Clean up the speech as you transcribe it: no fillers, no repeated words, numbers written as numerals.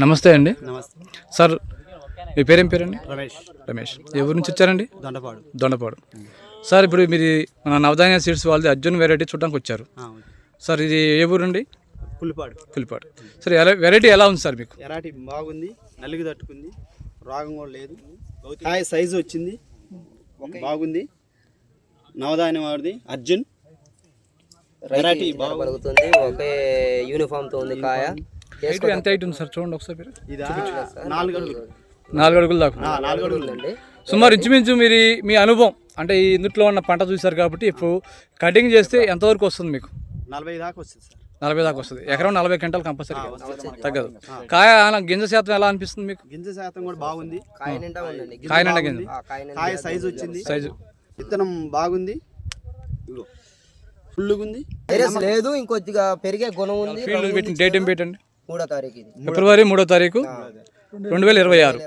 నమస్తే అండి. నమస్తే సార్, మీ పేరేం పేరండి? రమేష్. ఏ ఊరు నుంచి వచ్చారండి? దొండపాడు. సార్, ఇప్పుడు మీరు మన నవధాన్య సీడ్స్ వాళ్ళది అర్జున్ వెరైటీ చూడడానికి వచ్చారు. సార్, ఇది ఏ ఊరండి? పులిపాడు. సార్, వెరైటీ ఎలా ఉంది సార్ మీకు? ఎరాటి బాగుంది, నల్లిగి తట్టుకుంది, రాగం కూడా లేదు, కాయ సైజు వచ్చింది, బాగుంది. నవధాన్యం వాడిది అర్జున్ వెరైటీ బాగుంది. ఒకే యూనిఫామ్ తో ఉంది కాయ. ఎంత హైట్ ఉంది సార్? చూడండి ఒకసారి మీరు. ఇది 4 అడుగులు. 4 అడుగులు దాకా. 4 అడుగులు. సుమారు ఇంచుమించు మీరు మీ అనుభవం అంటే ఈ ఇందులో ఉన్న పంట చూశారు కాబట్టి ఇప్పుడు కటింగ్ చేస్తే ఎంతవరకు వస్తుంది మీకు? 40 దాకా వస్తుంది సార్. 40 దాకా వస్తుంది. ఎకరం 40 క్వింటాల్ కంపల్సరీ తగ్గదు. కాయ గింజ శాతం ఎలా అనిపిస్తుంది మీకు? గింజ శాతం కూడా బాగుంది. కాయ నిండా ఉందండి. గింజ కాయ సైజు వచ్చింది. విత్తనం బాగుంది, ఫుల్లుగుంది, లేదు ఇంకొద్దిగా పెరిగే గుణం ఉంది. ఫీల్డ్ పెట్టిన డేట్ ఏం పెట్టండి? 3వ తారీఖు. ఫిబ్రవరి 3వ తారీఖు 2026.